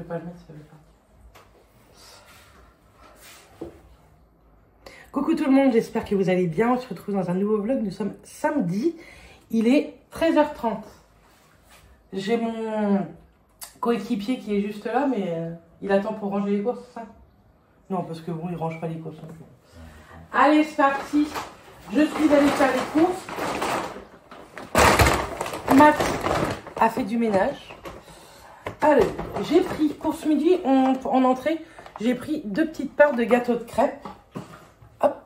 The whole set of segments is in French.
vais pas le mettre, ça veut pas. Coucou tout le monde, j'espère que vous allez bien. On se retrouve dans un nouveau vlog. Nous sommes samedi, il est 13h30. J'ai mon coéquipier qui est juste là, mais il attend pour ranger les courses, c'est ça? Non, parce que bon, il range pas les courses. Allez, c'est parti. Je suis allée faire les courses. Matt a fait du ménage. Allez, j'ai pris pour ce midi en entrée, j'ai pris 2 petites parts de gâteau de crêpes. Hop,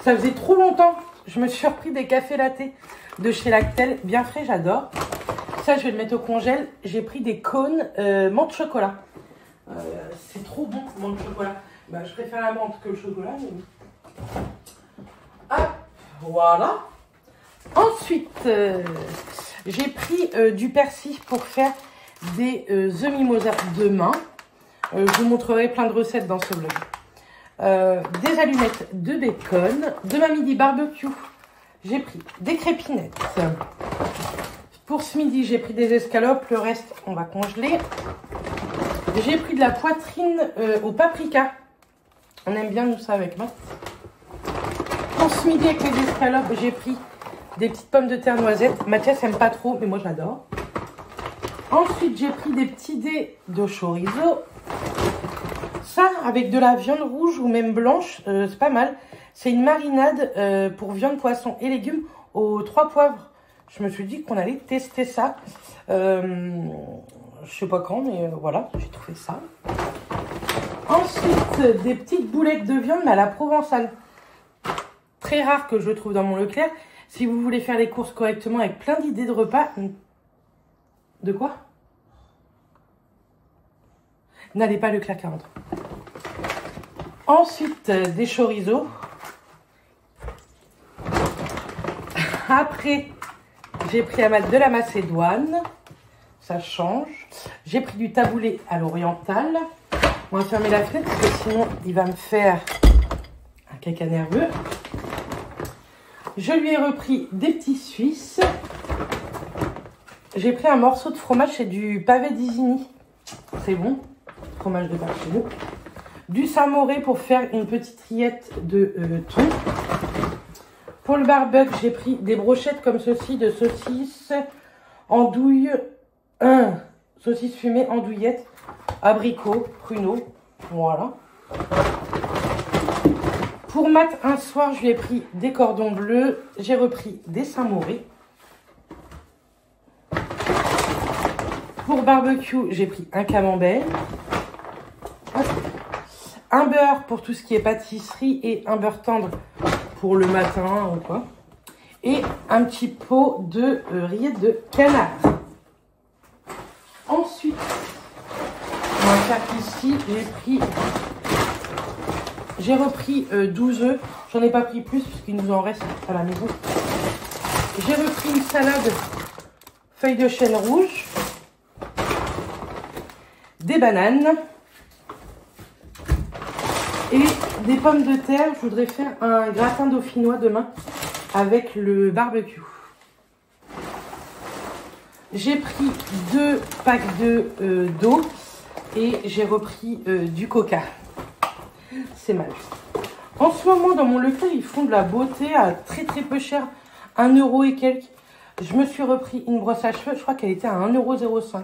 ça faisait trop longtemps. Je me suis repris des cafés latte de chez Lactel, bien frais, j'adore. Ça, je vais le mettre au congèle. J'ai pris des cônes menthe chocolat. C'est trop bon, menthe chocolat. Bah, je préfère la menthe que le chocolat. Mais... Hop, voilà. Ensuite, j'ai pris du persil pour faire des œufs mimosa demain. Je vous montrerai plein de recettes dans ce vlog. Des allumettes de bacon, de ma midi barbecue. J'ai pris des crépinettes. Pour ce midi, j'ai pris des escalopes. Le reste, on va congeler. J'ai pris de la poitrine au paprika. On aime bien nous ça avec moi. Pour ce midi, avec les escalopes, j'ai pris des petites pommes de terre noisettes. Mathias n'aime pas trop, mais moi j'adore. Ensuite, j'ai pris des petits dés de chorizo. Ça, avec de la viande rouge ou même blanche, c'est pas mal. C'est une marinade pour viande, poisson et légumes aux 3 poivres. Je me suis dit qu'on allait tester ça. Je sais pas quand, mais voilà, j'ai trouvé ça. Ensuite, des petites boulettes de viande, mais à la provençale. Très rare que je trouve dans mon Leclerc. Si vous voulez faire les courses correctement avec plein d'idées de repas... De quoi? N'allez pas Leclerc 40. Ensuite, des chorizo. Après, j'ai pris de la macédoine. Ça change. J'ai pris du taboulé à l'oriental. On va fermer la fenêtre parce que sinon, il va me faire un caca nerveux. Je lui ai repris des petits Suisses. J'ai pris un morceau de fromage, c'est du pavé d'Isigny. C'est bon. Fromage de par chez nous. Du Saint-Mauré pour faire une petite rillette de thon. Pour le barbecue, j'ai pris des brochettes comme ceci de saucisses, andouille, saucisses fumées, andouillettes, abricots, pruneaux. Voilà. Pour Matt, un soir, je lui ai pris des cordons bleus. J'ai repris des Saint-Mauré. Pour barbecue, j'ai pris un camembert. Un beurre pour tout ce qui est pâtisserie et un beurre tendre pour le matin ou quoi. Et un petit pot de rillettes de canard. Ensuite, on va faire ici, j'ai repris 12 œufs. J'en ai pas pris plus puisqu'il nous en reste à la maison. J'ai repris une salade feuilles de chêne rouge, des bananes et des pommes de terre. Je voudrais faire un gratin dauphinois demain avec le barbecue. J'ai pris 2 packs d'eau et j'ai repris du coca. C'est mal. En ce moment, dans mon Leclerc, ils font de la beauté à très peu cher, 1 € et quelques. Je me suis repris une brosse à cheveux, je crois qu'elle était à 1,05 €.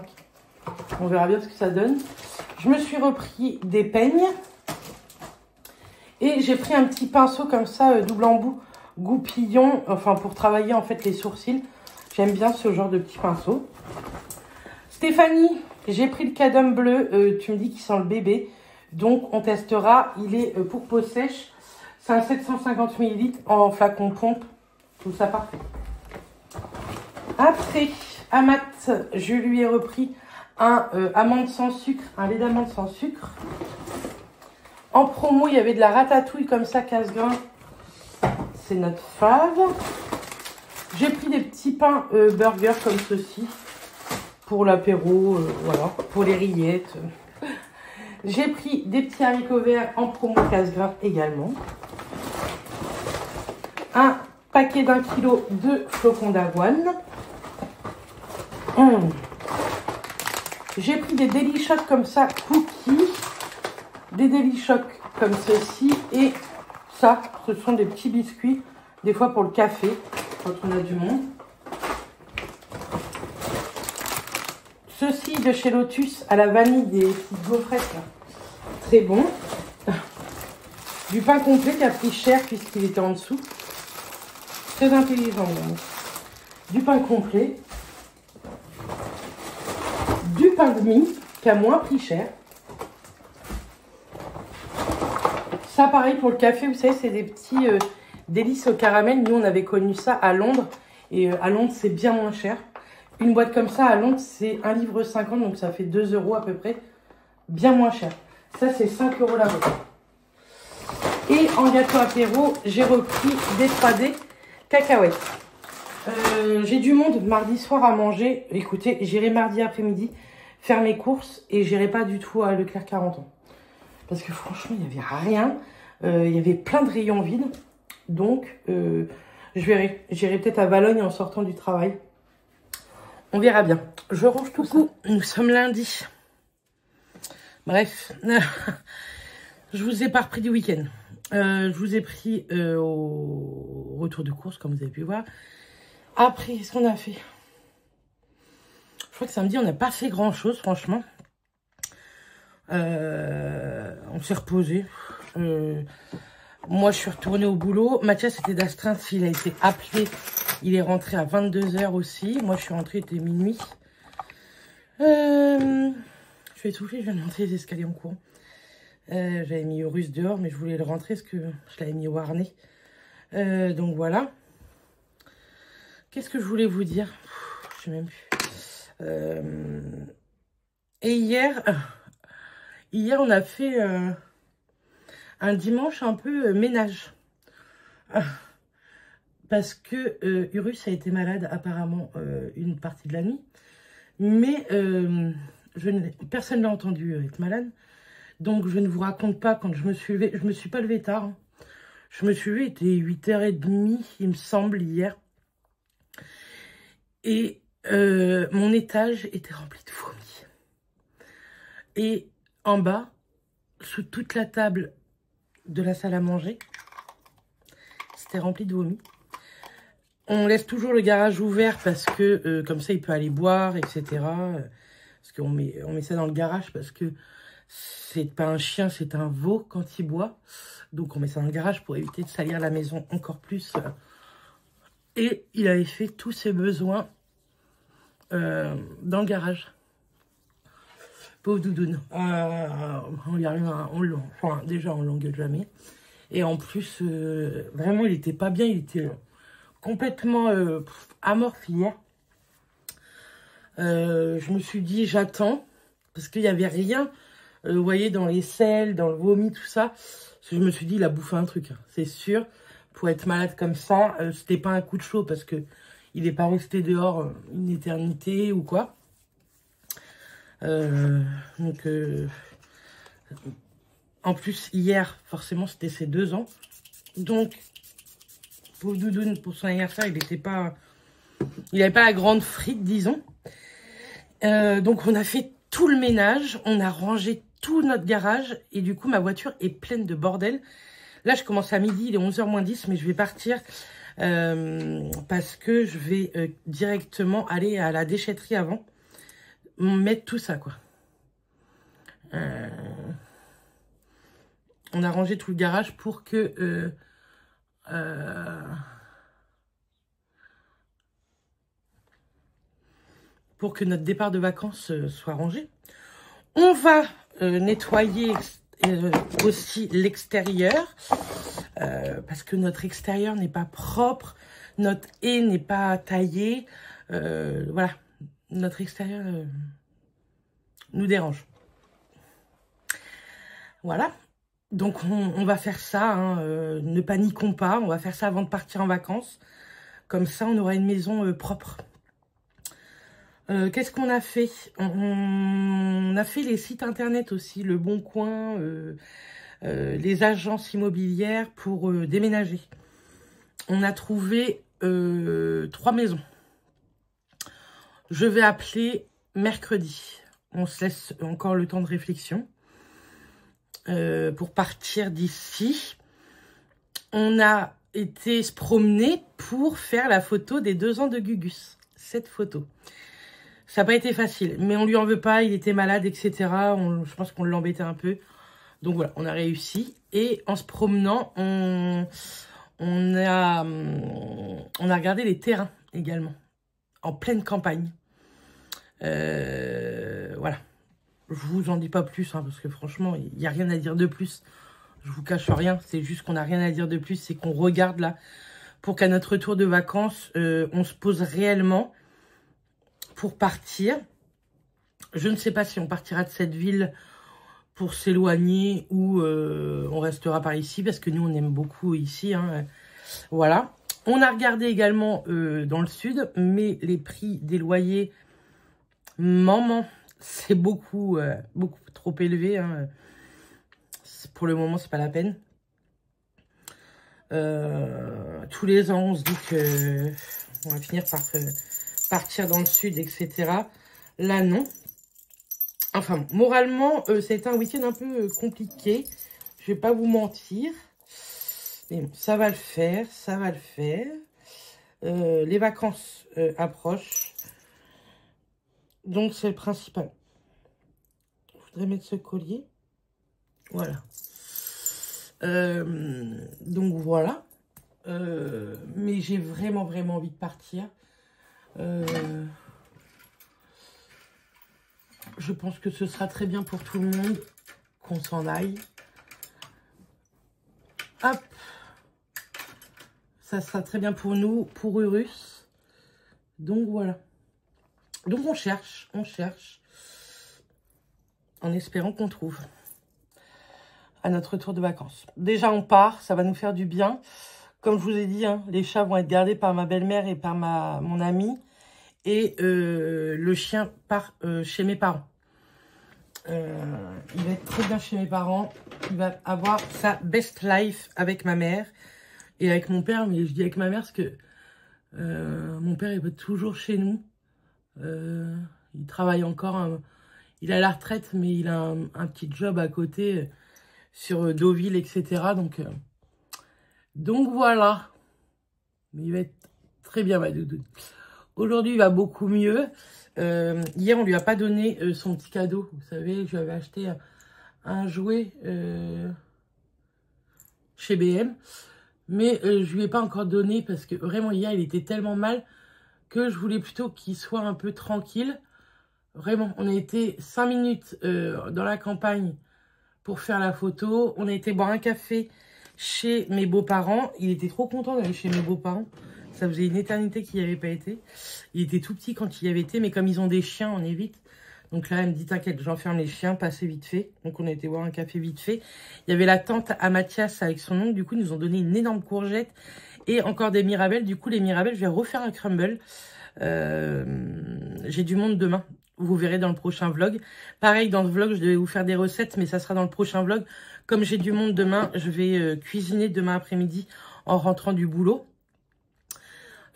On verra bien ce que ça donne. Je me suis repris des peignes. Et j'ai pris un petit pinceau comme ça, double embout, goupillon, enfin pour travailler en fait les sourcils. J'aime bien ce genre de petit pinceau. Stéphanie, j'ai pris le cadum bleu, tu me dis qu'il sent le bébé. Donc on testera, il est pour peau sèche. C'est un 750 ml en flacon pompe. Tout ça parfait. Après, à Matt, je lui ai repris un amande sans sucre, un lait d'amande sans sucre. En promo, il y avait de la ratatouille comme ça, casse-grain. C'est notre fave. J'ai pris des petits pains burgers comme ceci. Pour l'apéro, voilà. Pour les rillettes. J'ai pris des petits haricots verts en promo casse-grain également. Un paquet d'1 kg de flocons d'avoine. J'ai pris des Daily Shock comme ça, cookies. Des Daily Shock comme ceci. Et ça, ce sont des petits biscuits. Des fois pour le café, quand on a du monde. Ceci de chez Lotus à la vanille, des petites gaufrettes. Là. Très bon. Du pain complet qui a pris cher puisqu'il était en dessous. Très intelligent. Donc. Du pain complet. Du pain de mie qui a moins pris cher. Ça pareil pour le café, vous savez, c'est des petits délices au caramel. Nous on avait connu ça à Londres. Et à Londres c'est bien moins cher. Une boîte comme ça à Londres c'est 1,50 livre, donc ça fait 2 € à peu près. Bien moins cher. Ça c'est 5 € la boîte. Et en gâteau apéro, j'ai repris des 3D cacahuètes. J'ai du monde mardi soir à manger. Écoutez, j'irai mardi après-midi faire mes courses et j'irai pas du tout à Leclerc 40 ans. Parce que franchement, il n'y avait rien. Il y avait plein de rayons vides. Donc, je verrai. J'irai peut-être à Valogne en sortant du travail. On verra bien. Je range tout ça. Nous sommes lundi. Bref. Je vous ai pas repris du week-end. Je vous ai pris au retour de course, comme vous avez pu voir. Après, qu'est-ce qu'on a fait? Je crois que samedi, on n'a pas fait grand-chose, franchement. On s'est reposé. Moi, je suis retournée au boulot. Mathias était d'astreinte. Il a été appelé. Il est rentré à 22 h aussi. Moi, je suis rentrée, il était minuit. Je suis essoufflée. Je viens de monter les escaliers en courant. J'avais mis Urus dehors, mais je voulais le rentrer parce que je l'avais mis au harnais. Donc voilà. Qu'est-ce que je voulais vous dire? Je sais même plus. Et hier, on a fait un dimanche un peu ménage. Parce que Urus a été malade apparemment une partie de la nuit. Mais personne n'a entendu être malade. Donc, je ne vous raconte pas quand je me suis levée. Je me suis pas levée tard. Hein. Je me suis levée, il était 8 h 30, il me semble, hier. Et mon étage était rempli de vomi. Et en bas, sous toute la table de la salle à manger, c'était rempli de vomi. On laisse toujours le garage ouvert parce que comme ça, il peut aller boire, etc. Parce qu'on met ça dans le garage parce que c'est pas un chien, c'est un veau quand il boit. Donc on met ça dans le garage pour éviter de salir la maison encore plus. Et il avait fait tous ses besoins dans le garage. Pauvre doudoune. On y arrive, enfin, déjà on l'engueule jamais. Et en plus, vraiment il était pas bien, il était complètement amorphe hier. Je me suis dit j'attends, parce qu'il n'y avait rien. Vous voyez, dans les selles, dans le vomi, tout ça. Je me suis dit, il a bouffé un truc. Hein, c'est sûr. Pour être malade comme ça, c'était pas un coup de chaud parce que il n'est pas resté dehors une éternité ou quoi. Donc, en plus, hier, forcément, c'était ses 2 ans. Donc, pour doudoune, pour son anniversaire, il n'avait pas la grande frite, disons. Donc, on a fait tout le ménage. On a rangé tout notre garage et du coup ma voiture est pleine de bordel. Là je commence à midi, il est 11 h moins 10, mais je vais partir parce que je vais directement aller à la déchetterie avant mettre tout ça quoi. On a rangé tout le garage pour que notre départ de vacances soit rangé. On va nettoyer aussi l'extérieur parce que notre extérieur n'est pas propre, notre haie n'est pas taillée. Voilà, notre extérieur nous dérange. Voilà, donc on va faire ça, hein, ne paniquons pas, on va faire ça avant de partir en vacances. Comme ça, on aura une maison propre. Qu'est-ce qu'on a fait? On a fait les sites internet aussi, Le Bon Coin, les agences immobilières pour déménager. On a trouvé 3 maisons. Je vais appeler mercredi. On se laisse encore le temps de réflexion pour partir d'ici. On a été se promener pour faire la photo des 2 ans de Gugus. Cette photo. Ça n'a pas été facile, mais on lui en veut pas, il était malade, etc. Je pense qu'on l'embêtait un peu. Donc voilà, on a réussi. Et en se promenant, on a regardé les terrains également, en pleine campagne. Voilà. Je vous en dis pas plus, hein, parce que franchement, il n'y a rien à dire de plus. Je vous cache rien, c'est juste qu'on n'a rien à dire de plus. C'est qu'on regarde là, pour qu'à notre retour de vacances, on se pose réellement pour partir. Je ne sais pas si on partira de cette ville pour s'éloigner ou on restera par ici, parce que nous, on aime beaucoup ici. Hein. Voilà. On a regardé également dans le sud, mais les prix des loyers, maman, c'est beaucoup trop élevé. Hein. Pour le moment, c'est pas la peine. Tous les ans, on se dit que on va finir par partir dans le sud, etc. Là, non. Enfin, moralement, c'était un week-end un peu compliqué. Je vais pas vous mentir. Mais bon, ça va le faire, ça va le faire. Les vacances approchent. Donc, c'est le principal. Je voudrais mettre ce collier. Voilà. Donc, voilà. Mais j'ai vraiment envie de partir. Je pense que ce sera très bien pour tout le monde qu'on s'en aille. Hop. Ça sera très bien pour nous, pour Urus. Donc voilà. Donc on cherche, en espérant qu'on trouve à notre retour de vacances. Déjà on part, ça va nous faire du bien. Comme je vous ai dit, hein, les chats vont être gardés par ma belle-mère et par mon amie. Et le chien part chez mes parents. Il va être très bien chez mes parents. Il va avoir sa best life avec ma mère et avec mon père. Mais je dis avec ma mère parce que mon père, il va toujours chez nous. Il travaille encore. Il a la retraite, mais il a un petit job à côté sur Deauville, etc. Donc voilà. Mais il va être très bien, ma doudou. Aujourd'hui, il va beaucoup mieux. Hier, on lui a pas donné son petit cadeau. Vous savez, je lui avais acheté un jouet chez BM. Mais je lui ai pas encore donné parce que vraiment, hier, il était tellement mal que je voulais plutôt qu'il soit un peu tranquille. Vraiment, on a été 5 minutes dans la campagne pour faire la photo. On a été boire un café chez mes beaux-parents. Il était trop content d'aller chez mes beaux-parents. Ça faisait une éternité qu'il n'y avait pas été. Il était tout petit quand il y avait été, mais comme ils ont des chiens, on évite. Donc là, elle me dit, t'inquiète, j'enferme les chiens, passez vite fait. Donc on a été boire un café vite fait. Il y avait la tante à Mathias avec son oncle. Du coup, ils nous ont donné une énorme courgette et encore des mirabelles. Du coup, les mirabelles, je vais refaire un crumble. J'ai du monde demain. Vous verrez dans le prochain vlog. Pareil, dans le vlog, je devais vous faire des recettes, mais ça sera dans le prochain vlog. Comme j'ai du monde demain, je vais cuisiner demain après-midi en rentrant du boulot.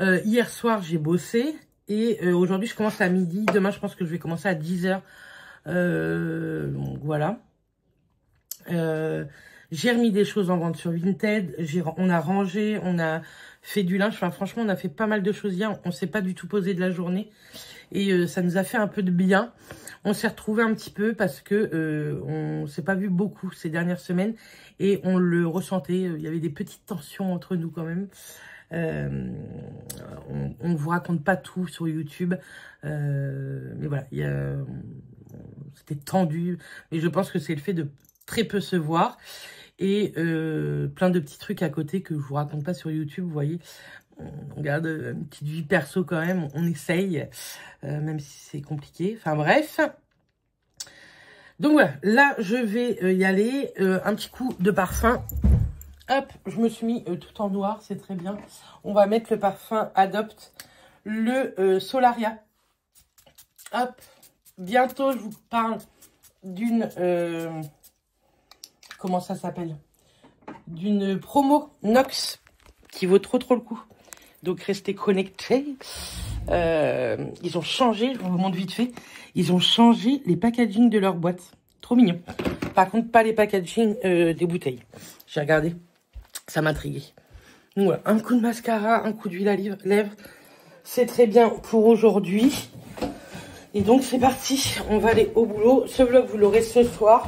Hier soir, j'ai bossé. Et aujourd'hui, je commence à midi. Demain, je pense que je vais commencer à 10 h. Donc, voilà. J'ai remis des choses en vente sur Vinted. On a rangé, on a fait du linge. Enfin, franchement, on a fait pas mal de choses hier. On ne s'est pas du tout posé de la journée. Et ça nous a fait un peu de bien. On s'est retrouvés un petit peu parce que on s'est pas vu beaucoup ces dernières semaines. Et on le ressentait. Il y avait des petites tensions entre nous quand même. On ne vous raconte pas tout sur YouTube. Mais voilà, c'était tendu. Mais je pense que c'est le fait de très peu se voir. Et plein de petits trucs à côté que je vous raconte pas sur YouTube, vous voyez. On garde une petite vie perso quand même, on essaye, même si c'est compliqué. Enfin bref. Donc voilà, là je vais y aller. Un petit coup de parfum. Hop, je me suis mis tout en noir, c'est très bien. On va mettre le parfum Adopt, le Solaria. Hop, bientôt je vous parle d'une... comment ça s'appelle? D'une promo Nox qui vaut trop le coup. Donc restez connectés. Ils ont changé, je vous montre vite fait, ils ont changé les packaging de leur boîte. Trop mignon. Par contre, pas les packaging des bouteilles. J'ai regardé, ça m'intriguait. Donc voilà, un coup de mascara, un coup d'huile à lèvres. C'est très bien pour aujourd'hui. Et donc c'est parti, on va aller au boulot. Ce vlog, vous l'aurez ce soir.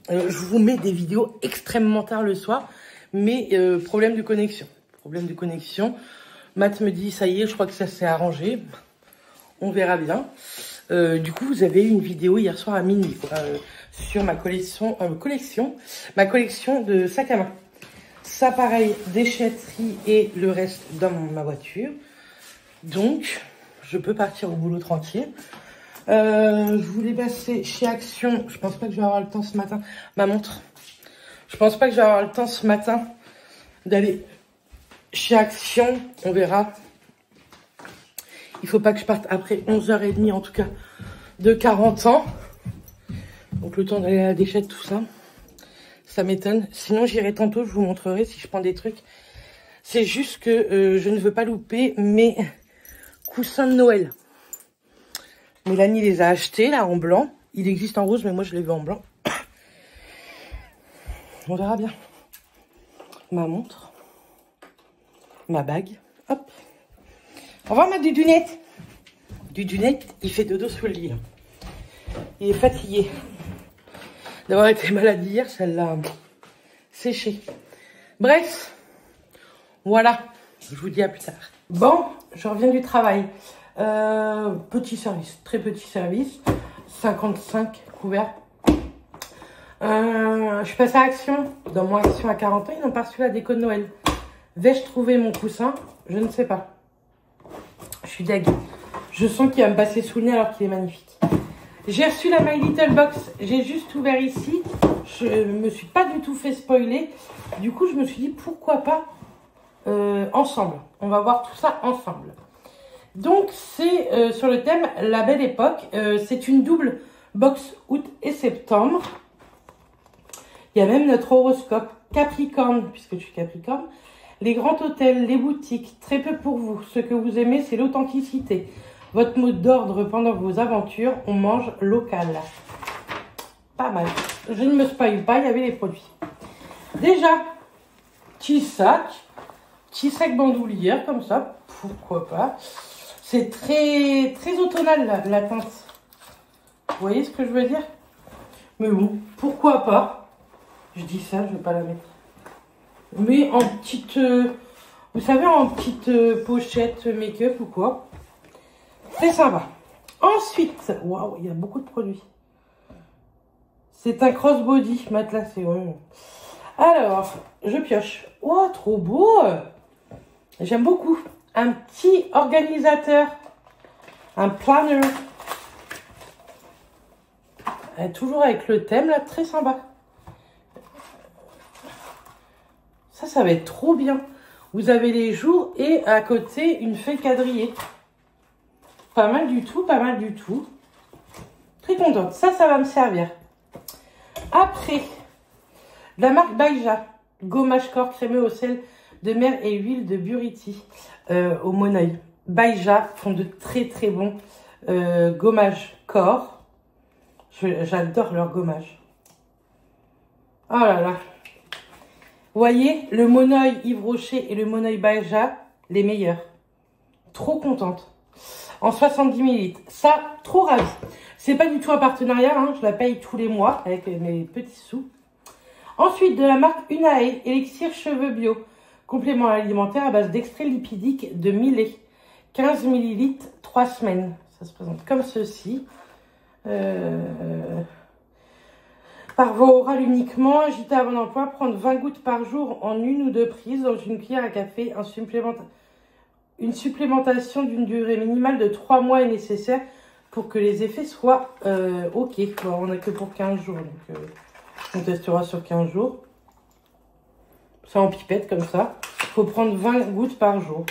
Je vous mets des vidéos extrêmement tard le soir. Mais problème de connexion. Problème de connexion. Matt me dit, ça y est, je crois que ça s'est arrangé. On verra bien. Du coup, vous avez eu une vidéo hier soir à minuit sur ma collection de sacs à main. Ça, pareil, déchetterie et le reste dans ma voiture. Donc, je peux partir au boulot tranquille. Je voulais passer chez Action. Je pense pas que je vais avoir le temps ce matin. Ma montre. Je pense pas que je vais avoir le temps ce matin d'aller chez Action. On verra. Il faut pas que je parte après 11h30, en tout cas, de 40 ans. Donc, le temps d'aller à la déchette, tout ça. Ça m'étonne. Sinon, j'irai tantôt. Je vous montrerai si je prends des trucs. C'est juste que je ne veux pas louper mes coussins de Noël. Mélanie les a achetés, là, en blanc. Il existe en rose, mais moi, je les veux en blanc. On verra bien. Ma montre. Ma bague. Hop. Au revoir, ma Dudunette. Dudunette, il fait dodo sous le lit. Il est fatigué d'avoir été malade hier, ça l'a séché. Bref, voilà. Je vous dis à plus tard. Bon, je reviens du travail. Petit service, très petit service. 55 couverts. Je suis passée à Action. Dans mon Action à 40 ans, ils n'ont pas reçu la déco de Noël. Vais-je trouver mon coussin? Je ne sais pas. Je suis deg. Je sens qu'il va me passer sous le nez alors qu'il est magnifique. J'ai reçu la My Little Box. J'ai juste ouvert ici. Je me suis pas du tout fait spoiler. Du coup, je me suis dit pourquoi pas ensemble. On va voir tout ça ensemble. Donc, c'est sur le thème La Belle Époque. C'est une double box août et septembre. Il y a même notre horoscope Capricorne, puisque je suis Capricorne. Les grands hôtels, les boutiques, très peu pour vous. Ce que vous aimez, c'est l'authenticité. Votre mot d'ordre pendant vos aventures, on mange local. Pas mal. Je ne me spoil pas, il y avait les produits. Déjà, petit sac bandoulière, comme ça, pourquoi pas. C'est très, très automnal, la teinte. Vous voyez ce que je veux dire? Mais bon, pourquoi pas. Je dis ça, je ne vais pas la mettre. Mais en petite, vous savez, en petite pochette make-up ou quoi. Très sympa. Ensuite, waouh, il y a beaucoup de produits. C'est un crossbody matelassé. Ouais. Alors, je pioche. Oh, trop beau. J'aime beaucoup. Un petit organisateur. Un planner. Toujours avec le thème, là, très sympa. Ça va être trop bien. Vous avez les jours et à côté, une feuille quadrillée. Pas mal du tout, pas mal du tout. Très contente. Ça va me servir. Après, la marque Baïja. Gommage corps crémeux au sel de mer et huile de buriti au monoeil. Baïja font de très très bons gommages corps. J'adore leur gommage. Oh là là. Vous voyez, le monoeil Yves Rocher et le monoeil Baïja, les meilleurs. Trop contente. En 70 ml. Ça, trop ravi. C'est pas du tout un partenariat, hein, je la paye tous les mois avec mes petits sous. Ensuite, de la marque Unae, élixir cheveux bio. Complément alimentaire à base d'extrait lipidique de millet. 15 ml, 3 semaines. Ça se présente comme ceci. Par voie orale uniquement, agiter avant d'emploi, prendre 20 gouttes par jour en 1 ou 2 prises dans une cuillère à café. Une supplémentation d'une durée minimale de 3 mois est nécessaire pour que les effets soient OK. Bon, on n'a que pour 15 jours, donc on testera sur 15 jours. Ça en pipette comme ça. Il faut prendre 20 gouttes par jour.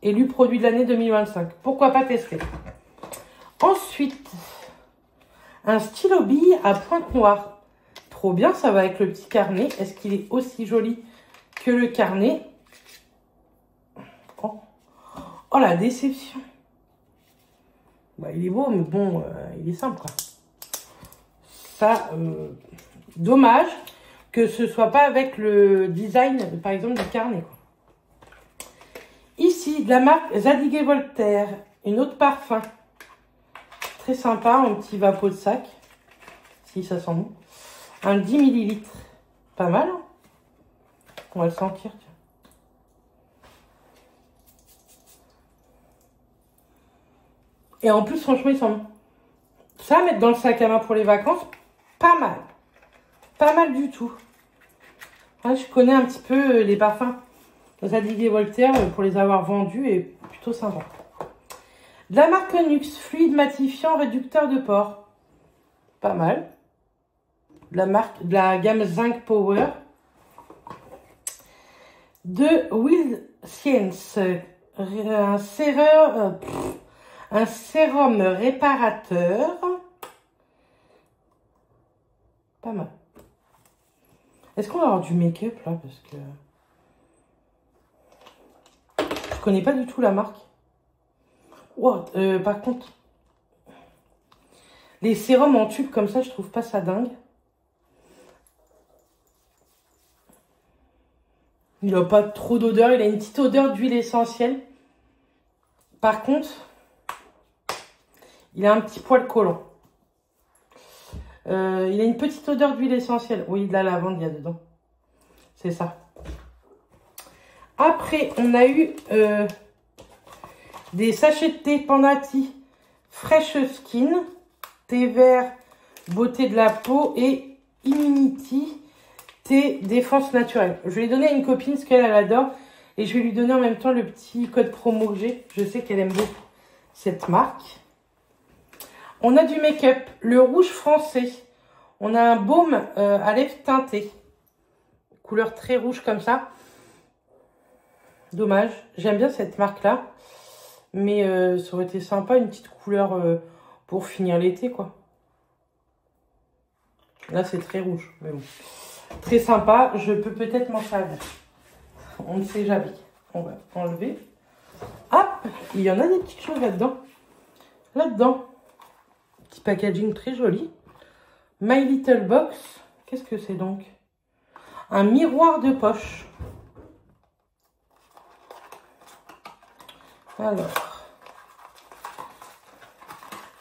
Élu produit de l'année 2025. Pourquoi pas tester? Ensuite, un stylo bille à pointe noire. Trop bien, ça va avec le petit carnet. Est-ce qu'il est aussi joli que le carnet? Oh, la déception. Bah, il est beau, mais bon, il est simple, quoi. Ça, dommage que ce soit pas avec le design, par exemple, du carnet, quoi. Ici, de la marque Zadig & Voltaire, une autre parfum. Très sympa, un petit vapeau de sac. Si, ça sent bon. Un 10 ml. Pas mal, hein. On va le sentir, tiens. Et en plus, franchement, il sent bon. Ça, mettre dans le sac à main pour les vacances, pas mal. Pas mal du tout. Ouais, je connais un petit peu les parfums Zadig & Voltaire pour les avoir vendus et plutôt sympa. De la marque Nux, fluide matifiant, réducteur de pores. Pas mal. De la gamme Zinc Power. De Will Science, un sérum réparateur. Pas mal. Est-ce qu'on va avoir du make-up là? Parce que je connais pas du tout la marque. Wow, par contre, les sérums en tube comme ça, je trouve pas ça dingue. Il n'a pas trop d'odeur. Il a une petite odeur d'huile essentielle. Par contre, il a un petit poil collant. Il a une petite odeur d'huile essentielle. Oui, de la lavande, il y a dedans. C'est ça. Après, on a eu des sachets de thé Pandati Fresh Skin. Thé vert, beauté de la peau et Immunity. Thé défense naturelle. Je vais lui donner à une copine parce qu'elle adore. Et je vais lui donner en même temps le petit code promo que j'ai. Je sais qu'elle aime beaucoup cette marque. On a du make-up. Le rouge français. On a un baume à lèvres teinté. Couleur très rouge comme ça. Dommage. J'aime bien cette marque-là. Mais ça aurait été sympa une petite couleur pour finir l'été, quoi. Là, c'est très rouge. Mais bon. Très sympa, je peux peut-être m'en servir. On ne sait jamais. On va enlever. Hop, il y en a des petites choses là-dedans. Là-dedans. Petit packaging très joli. My Little Box. Qu'est-ce que c'est donc? Un miroir de poche. Alors.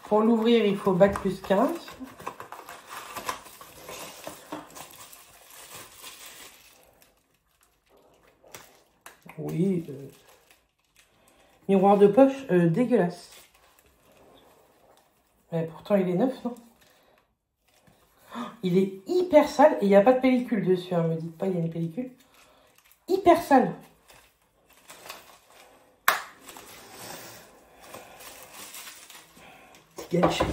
Pour l'ouvrir, il faut bac plus 15. Oui, miroir de poche dégueulasse. Mais pourtant, il est neuf, non? Oh, il est hyper sale et il n'y a pas de pellicule dessus. Hein, me dites pas, il y a une pellicule. Hyper sale. Petit gadget.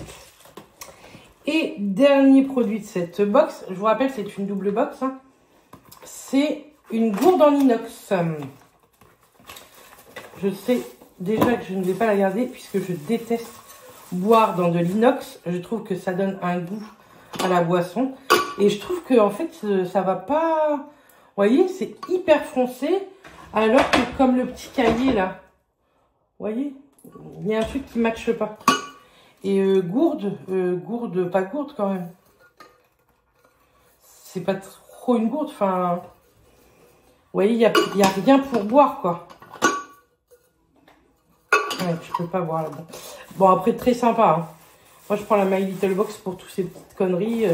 Et dernier produit de cette box. Je vous rappelle, c'est une double box. Hein. C'est une gourde en inox. Je sais déjà que je ne vais pas la garder puisque je déteste boire dans de l'inox. Je trouve que ça donne un goût à la boisson. Et je trouve que en fait, ça va pas... Vous voyez, c'est hyper foncé. Alors que comme le petit cahier là, vous voyez, il y a un truc qui ne matche pas. Et gourde, pas gourde quand même. C'est pas trop une gourde. Enfin, vous voyez, il y a rien pour boire quoi. Ouais, je peux pas boire là-dedans. Bon, après, très sympa. Hein. Moi, je prends la My Little Box pour toutes ces petites conneries.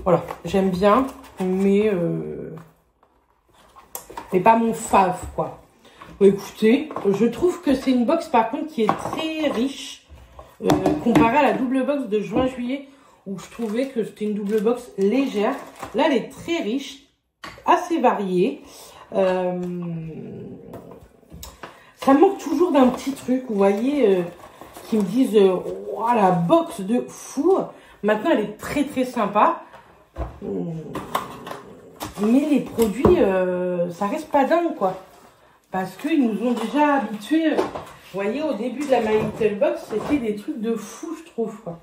Voilà, j'aime bien, mais pas mon fave, quoi. Bon, écoutez, je trouve que c'est une box, par contre, qui est très riche. Comparée à la double box de juin-juillet, où je trouvais que c'était une double box légère. Là, elle est très riche, assez variée. Ça manque toujours d'un petit truc, vous voyez, qui me disent oh, la box de fou. Maintenant, elle est très très sympa. Mais les produits, ça reste pas dingue, quoi. Parce qu'ils nous ont déjà habitués. Vous voyez, au début de la My Little Box, c'était des trucs de fou, je trouve, quoi.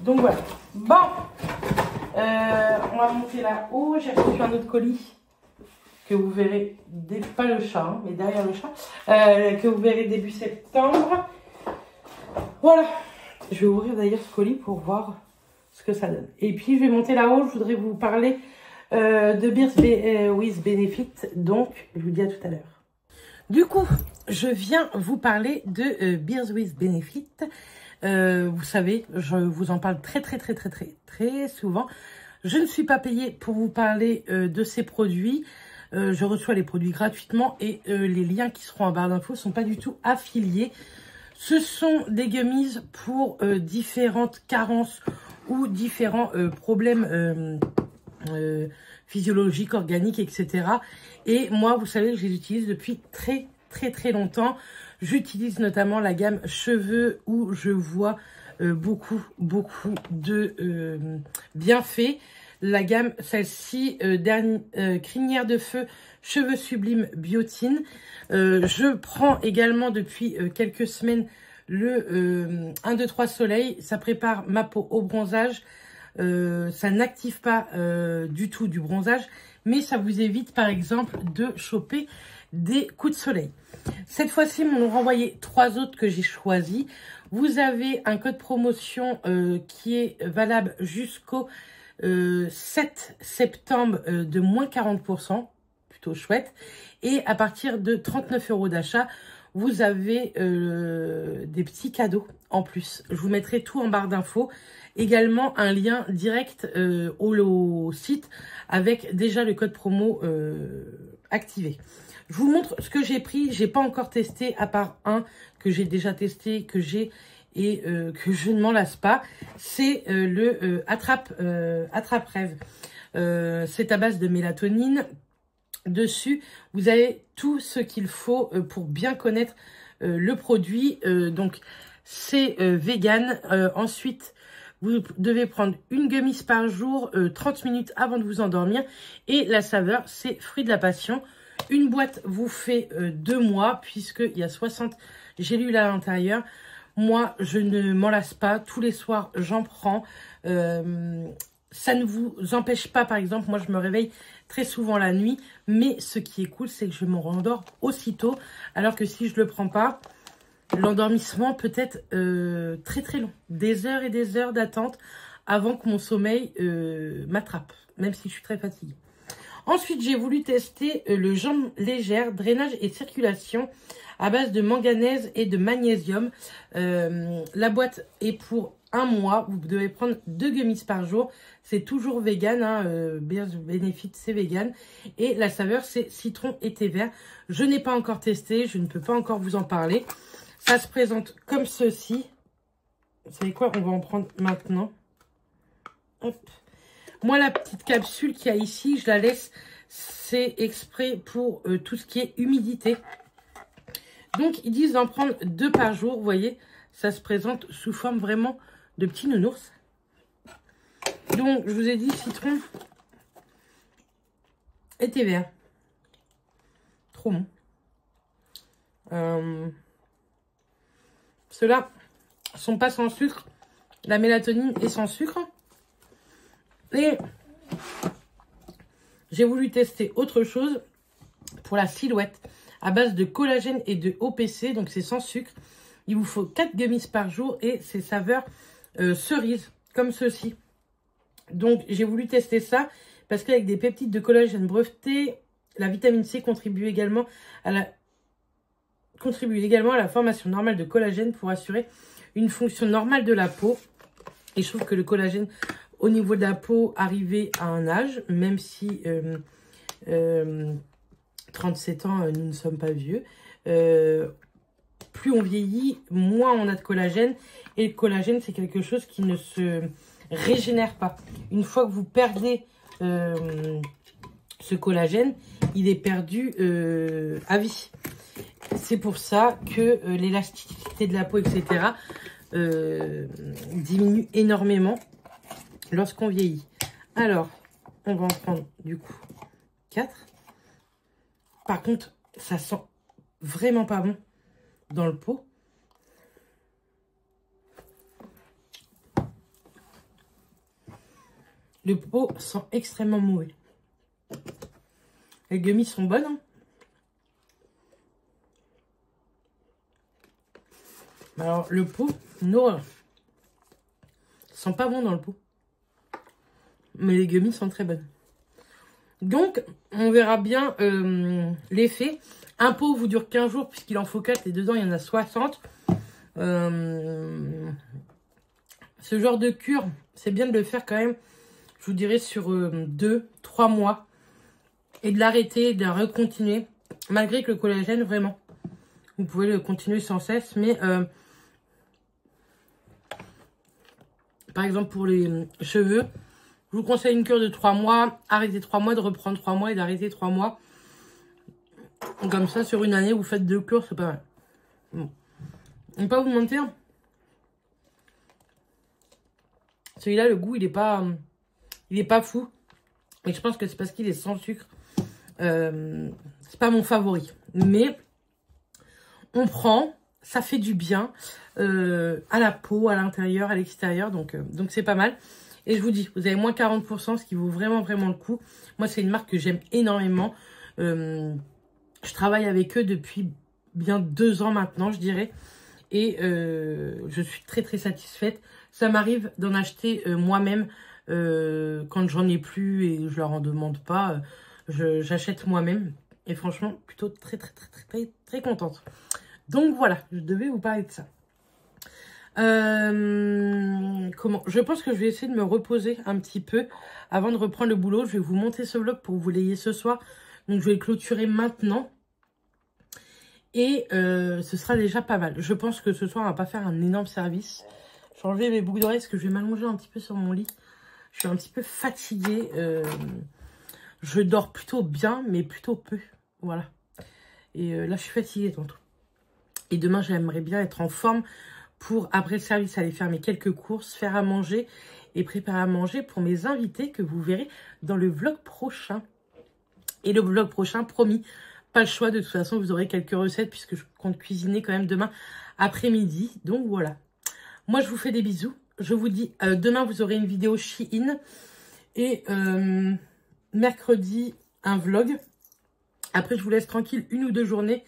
Donc voilà. Bon, on va monter là-haut. J'ai reçu un autre colis que vous verrez, pas le chat, hein, mais derrière le chat, que vous verrez début septembre. Voilà, je vais ouvrir d'ailleurs ce colis pour voir ce que ça donne. Et puis je vais monter là-haut, je voudrais vous parler de Beers with Benefit, donc je vous dis à tout à l'heure. Du coup, je viens vous parler de Beers with Benefit. Vous savez, je vous en parle très souvent. Je ne suis pas payée pour vous parler de ces produits. Je reçois les produits gratuitement et les liens qui seront en barre d'infos ne sont pas du tout affiliés. Ce sont des gummies pour différentes carences ou différents problèmes physiologiques, organiques, etc. Et moi, vous savez que je les utilise depuis très longtemps. J'utilise notamment la gamme cheveux où je vois beaucoup de bienfaits. La gamme, celle-ci, crinière de feu, cheveux sublimes biotine. Je prends également depuis quelques semaines le 1, 2, 3 soleil. Ça prépare ma peau au bronzage. Ça n'active pas du tout du bronzage, mais ça vous évite par exemple de choper des coups de soleil. Cette fois-ci, ils m'ont renvoyé 3 autres que j'ai choisis. Vous avez un code promotion qui est valable jusqu'au 7 septembre de moins 40%, plutôt chouette. Et à partir de 39 € d'achat, vous avez des petits cadeaux en plus. Je vous mettrai tout en barre d'infos. Également un lien direct au site avec déjà le code promo activé. Je vous montre ce que j'ai pris. J'ai pas encore testé à part un que j'ai déjà testé, que j'ai et que je ne m'en lasse pas. C'est le Attrape-Rêve. C'est à base de mélatonine. Dessus, vous avez tout ce qu'il faut pour bien connaître le produit. Donc, c'est vegan. Ensuite, vous devez prendre une gummies par jour, 30 minutes avant de vous endormir. Et la saveur, c'est fruit de la passion. Une boîte vous fait 2 mois, puisqu'il y a 60 gélules à l'intérieur. Moi, je ne m'en lasse pas. Tous les soirs, j'en prends. Ça ne vous empêche pas, par exemple, moi, je me réveille très souvent la nuit. Mais ce qui est cool, c'est que je me rendors aussitôt. Alors que si je ne le prends pas, l'endormissement peut être très long. Des heures et des heures d'attente avant que mon sommeil m'attrape, même si je suis très fatiguée. Ensuite, j'ai voulu tester le jambes légères, drainage et circulation à base de manganèse et de magnésium. La boîte est pour 1 mois. Vous devez prendre 2 gummies par jour. C'est toujours vegan, hein, Beers Benefit, c'est vegan. Et la saveur, c'est citron et thé vert. Je n'ai pas encore testé, je ne peux pas encore vous en parler. Ça se présente comme ceci. Vous savez quoi? On va en prendre maintenant. Hop. Moi, la petite capsule qu'il y a ici, je la laisse. C'est exprès pour tout ce qui est humidité. Donc, ils disent d'en prendre 2 par jour. Vous voyez, ça se présente sous forme vraiment de petits nounours. Donc, je vous ai dit citron et thé vert. Trop bon. Ceux-là sont pas sans sucre. La mélatonine est sans sucre. Et j'ai voulu tester autre chose pour la silhouette à base de collagène et de OPC. Donc, c'est sans sucre. Il vous faut 4 gummies par jour et c'est saveur cerise, comme ceci. Donc, j'ai voulu tester ça parce qu'avec des peptides de collagène brevetés, la vitamine C contribue également à la formation normale de collagène pour assurer une fonction normale de la peau. Et je trouve que le collagène, au niveau de la peau, arrivé à un âge, même si 37 ans, nous ne sommes pas vieux, plus on vieillit, moins on a de collagène. Et le collagène, c'est quelque chose qui ne se régénère pas. Une fois que vous perdez ce collagène, il est perdu à vie. C'est pour ça que l'élasticité de la peau, etc., diminue énormément lorsqu'on vieillit. Alors, on va en prendre du coup 4. Par contre, ça sent vraiment pas bon dans le pot. Le pot sent extrêmement mauvais. Les gummies sont bonnes. Hein. Alors, le pot, non. Ils sont pas bons dans le pot. Mais les gummies sont très bonnes. Donc, on verra bien l'effet. Un pot vous dure 15 jours puisqu'il en faut 4 et dedans, il y en a 60. Ce genre de cure, c'est bien de le faire quand même, je vous dirais, sur 2-3 mois. Et de l'arrêter, de la recontinuer. Malgré que le collagène, vraiment, vous pouvez le continuer sans cesse. Mais, par exemple, pour les cheveux, je vous conseille une cure de 3 mois. Arrêtez 3 mois, de reprendre 3 mois et d'arrêter 3 mois. Comme ça, sur une année, vous faites 2 cures, c'est pas mal. Bon. Je ne vais pas vous mentir. Celui-là, le goût, il est pas fou. Et je pense que c'est parce qu'il est sans sucre. C'est pas mon favori. Mais on prend, ça fait du bien à la peau, à l'intérieur, à l'extérieur. Donc c'est pas mal. Et je vous dis, vous avez moins 40%, ce qui vaut vraiment, vraiment le coup. Moi, c'est une marque que j'aime énormément. Je travaille avec eux depuis bien 2 ans maintenant, je dirais. Et je suis très, très satisfaite. Ça m'arrive d'en acheter moi-même quand j'en ai plus et je leur en demande pas. J'achète moi-même. Et franchement, plutôt très, très, très, très, très, très contente. Donc voilà, je devais vous parler de ça. Je pense que je vais essayer de me reposer un petit peu avant de reprendre le boulot. Je vais vous monter ce vlog pour que vous l'ayez ce soir. Donc je vais le clôturer maintenant. Et ce sera déjà pas mal. Je pense que ce soir, on va pas faire un énorme service. Je vais enlever mes boucles d'oreilles parce que je vais m'allonger un petit peu sur mon lit. Je suis un petit peu fatiguée. Je dors plutôt bien, mais plutôt peu. Voilà. Et là, je suis fatiguée tantôt. Et demain, j'aimerais bien être en forme pour, après le service, aller faire mes quelques courses, faire à manger et préparer à manger pour mes invités que vous verrez dans le vlog prochain. Et le vlog prochain, promis, pas le choix. De toute façon, vous aurez quelques recettes puisque je compte cuisiner quand même demain après-midi. Donc voilà. Moi, je vous fais des bisous. Je vous dis, demain, vous aurez une vidéo Shein. Et mercredi, un vlog. Après, je vous laisse tranquille 1 ou 2 journées.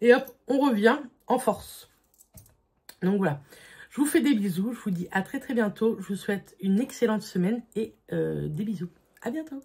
Et hop, on revient en force. Donc voilà. Je vous fais des bisous. Je vous dis à très très bientôt. Je vous souhaite une excellente semaine et des bisous. À bientôt.